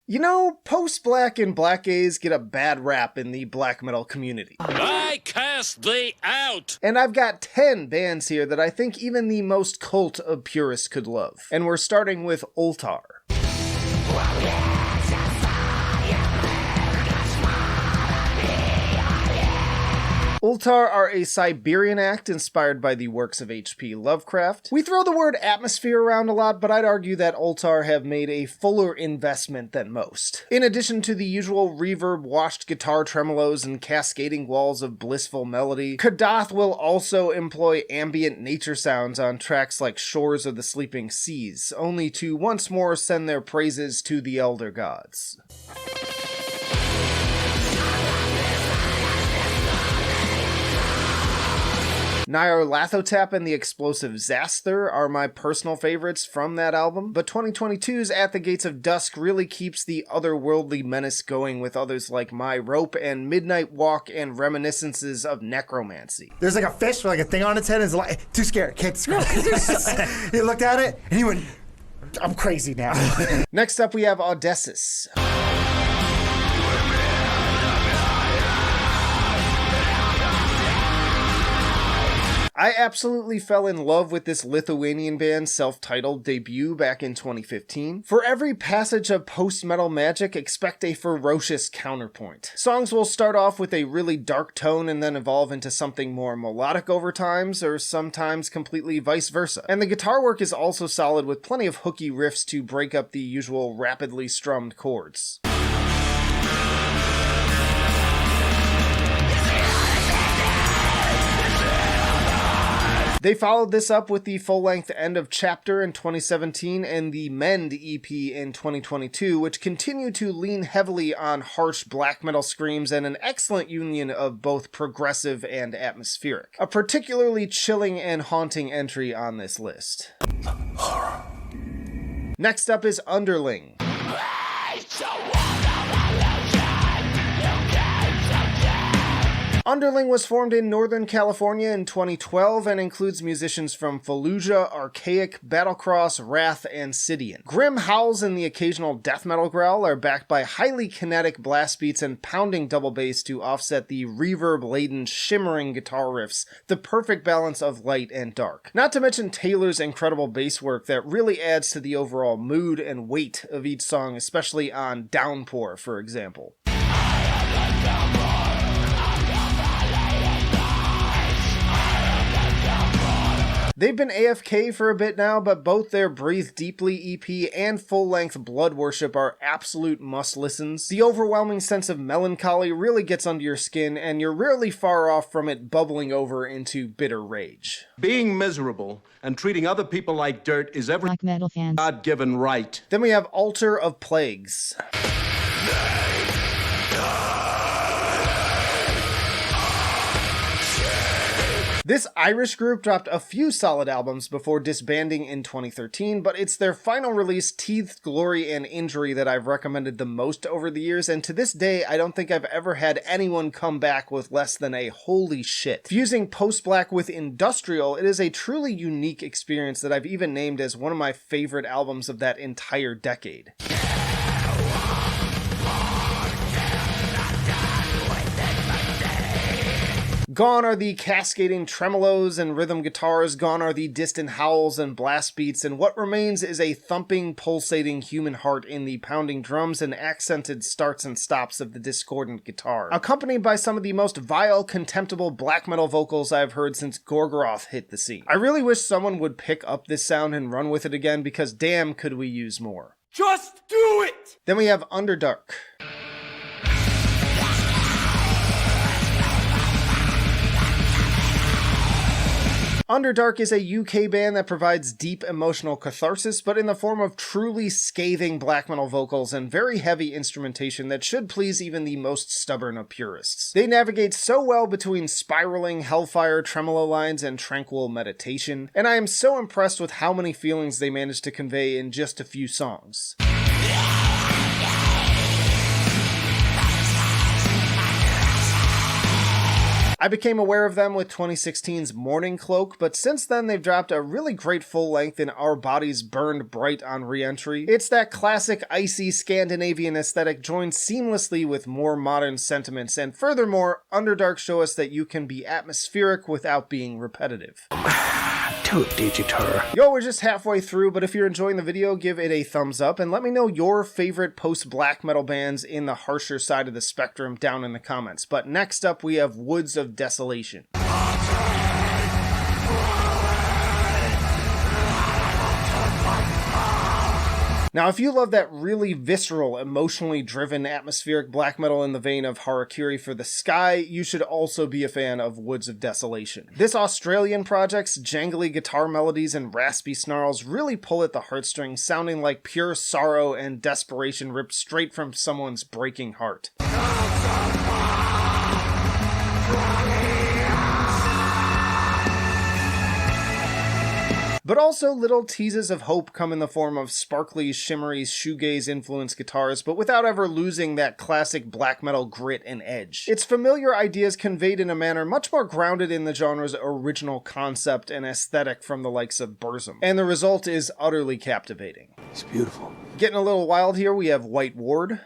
You know, post-black and blackgaze get a bad rap in the black metal community. I cast thee out! And I've got 10 bands here that I think even the most cult of purists could love. And we're starting with Ultar. Ultar are a Siberian act inspired by the works of H.P. Lovecraft. We throw the word atmosphere around a lot, but I'd argue that Ultar have made a fuller investment than most. In addition to the usual reverb-washed guitar tremolos and cascading walls of blissful melody, Kadath will also employ ambient nature sounds on tracks like Shores of the Sleeping Seas, only to once more send their praises to the Elder Gods. Nyarlathotep and the explosive Zaster are my personal favorites from that album, but 2022's At the Gates of Dusk really keeps the otherworldly menace going with others like My Rope and Midnight Walk and reminiscences of necromancy. There's like a fish with like a thing on its head and it's like, too scared, can't describe it. He looked at it and he went, I'm crazy now. Next up we have Au-Dessus. I absolutely fell in love with this Lithuanian band's self-titled debut back in 2015. For every passage of post-metal magic, expect a ferocious counterpoint. Songs will start off with a really dark tone and then evolve into something more melodic over times, or sometimes completely vice versa. And the guitar work is also solid with plenty of hooky riffs to break up the usual rapidly strummed chords. They followed this up with the full-length End of Chapter in 2017 and the Mend EP in 2022, which continue to lean heavily on harsh black metal screams and an excellent union of both progressive and atmospheric. A particularly chilling and haunting entry on this list. Next up is Underling. Underling was formed in Northern California in 2012 and includes musicians from Fallujah, Archaic, Battlecross, Wrath, and Sidian. Grim howls and the occasional death metal growl are backed by highly kinetic blast beats and pounding double bass to offset the reverb-laden, shimmering guitar riffs, the perfect balance of light and dark. Not to mention Taylor's incredible bass work that really adds to the overall mood and weight of each song, especially on Downpour, for example. They've been AFK for a bit now, but both their Breathe Deeply EP and full-length Blood Worship are absolute must-listens. The overwhelming sense of melancholy really gets under your skin, and you're rarely far off from it bubbling over into bitter rage. Being miserable and treating other people like dirt is every black metal fans God-given right. Then we have Altar of Plagues. This Irish group dropped a few solid albums before disbanding in 2013, but it's their final release, Teethed Glory and Injury, that I've recommended the most over the years, and to this day, I don't think I've ever had anyone come back with less than a holy shit. Fusing post-black with industrial, it is a truly unique experience that I've even named as one of my favorite albums of that entire decade. Gone are the cascading tremolos and rhythm guitars, gone are the distant howls and blast beats, and what remains is a thumping, pulsating human heart in the pounding drums and accented starts and stops of the discordant guitar, accompanied by some of the most vile, contemptible black metal vocals I've heard since Gorgoroth hit the scene. I really wish someone would pick up this sound and run with it again, because damn could we use more. Just do it! Then we have Underdark. Underdark is a UK band that provides deep emotional catharsis, but in the form of truly scathing black metal vocals and very heavy instrumentation that should please even the most stubborn of purists. They navigate so well between spiraling hellfire tremolo lines and tranquil meditation, and I am so impressed with how many feelings they manage to convey in just a few songs. I became aware of them with 2016's Morning Cloak, but since then they've dropped a really great full length in Our Bodies Burned Bright on Re-Entry. It's that classic icy Scandinavian aesthetic joined seamlessly with more modern sentiments, and furthermore, Underdark show us that you can be atmospheric without being repetitive. Yo, we're just halfway through, but if you're enjoying the video, give it a thumbs up and let me know your favorite post-black metal bands in the harsher side of the spectrum down in the comments. But next up, we have Woods of Desolation. Now, if you love that really visceral, emotionally driven, atmospheric black metal in the vein of Harakiri for the Sky, you should also be a fan of Woods of Desolation. This Australian project's jangly guitar melodies and raspy snarls really pull at the heartstrings, sounding like pure sorrow and desperation ripped straight from someone's breaking heart. But also little teases of hope come in the form of sparkly, shimmery, shoegaze-influenced guitars, but without ever losing that classic black metal grit and edge. It's familiar ideas conveyed in a manner much more grounded in the genre's original concept and aesthetic from the likes of Burzum. And the result is utterly captivating. It's beautiful. Getting a little wild here, we have White Ward.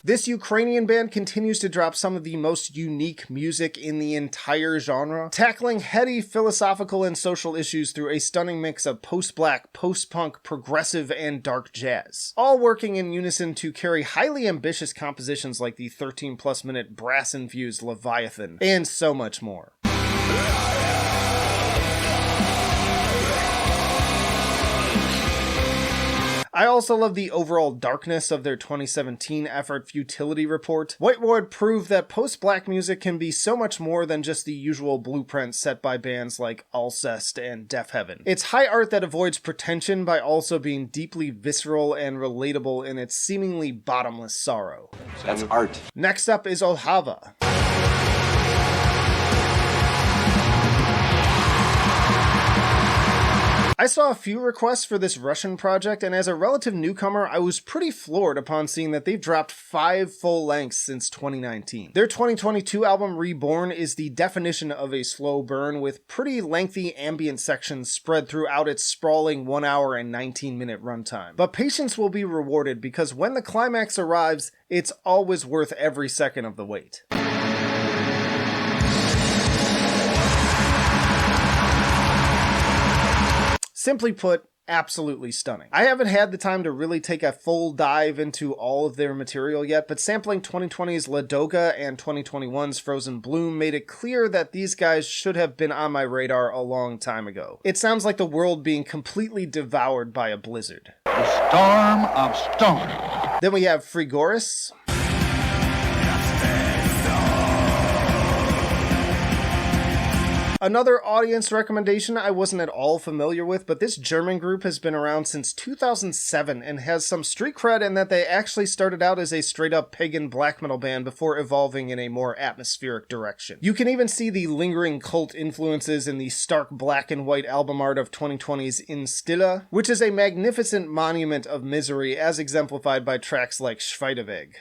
This Ukrainian band continues to drop some of the most unique music in the entire genre, tackling heady philosophical and social issues through a stunning mix of post-black, post-punk, progressive, and dark jazz, all working in unison to carry highly ambitious compositions like the 13+ minute brass-infused Leviathan, and so much more. I also love the overall darkness of their 2017 effort Futility Report. White Ward proved that post-black music can be so much more than just the usual blueprint set by bands like Alcest and Deaf Heaven. It's high art that avoids pretension by also being deeply visceral and relatable in its seemingly bottomless sorrow. That's art. Next up is Olhava. I saw a few requests for this Russian project, and as a relative newcomer, I was pretty floored upon seeing that they've dropped 5 full lengths since 2019. Their 2022 album Reborn is the definition of a slow burn, with pretty lengthy ambient sections spread throughout its sprawling 1 hour and 19-minute runtime. But patience will be rewarded, because when the climax arrives, it's always worth every second of the wait. Simply put, absolutely stunning. I haven't had the time to really take a full dive into all of their material yet, but sampling 2020's Ladoga and 2021's Frozen Bloom made it clear that these guys should have been on my radar a long time ago. It sounds like the world being completely devoured by a blizzard. The storm of stone. Then we have Frigoris. Another audience recommendation I wasn't at all familiar with, but this German group has been around since 2007 and has some street cred in that they actually started out as a straight-up pagan black metal band before evolving in a more atmospheric direction. You can even see the lingering cult influences in the stark black and white album art of 2020's In Stille, which is a magnificent monument of misery as exemplified by tracks like Schweideweg.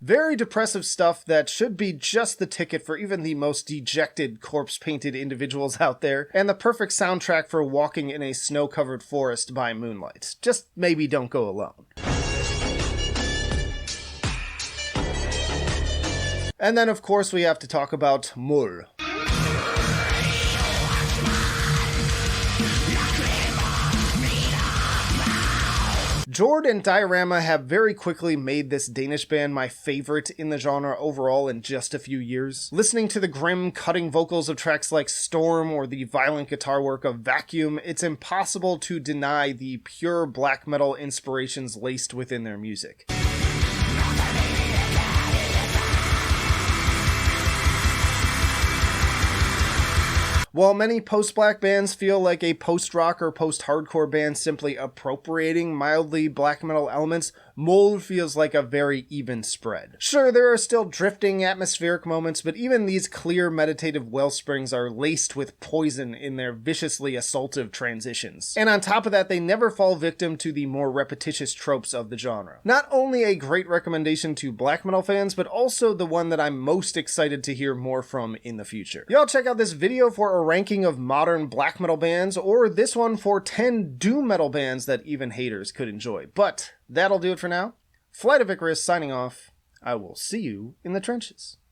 Very depressive stuff that should be just the ticket for even the most dejected corpse-painted individuals out there, and the perfect soundtrack for walking in a snow-covered forest by moonlight. Just maybe don't go alone. And then of course we have to talk about Mull. Jord and Diorama have very quickly made this Danish band my favorite in the genre overall in just a few years. Listening to the grim, cutting vocals of tracks like Storm or the violent guitar work of Vacuum, it's impossible to deny the pure black metal inspirations laced within their music. While many post-black bands feel like a post-rock or post-hardcore band simply appropriating mildly black metal elements, Mole feels like a very even spread. Sure, there are still drifting atmospheric moments, but even these clear meditative wellsprings are laced with poison in their viciously assaultive transitions. And on top of that, they never fall victim to the more repetitious tropes of the genre. Not only a great recommendation to black metal fans, but also the one that I'm most excited to hear more from in the future. Y'all check out this video for a ranking of modern black metal bands, or this one for 10 doom metal bands that even haters could enjoy. But that'll do it for now. Flight of Icarus signing off. I will see you in the trenches.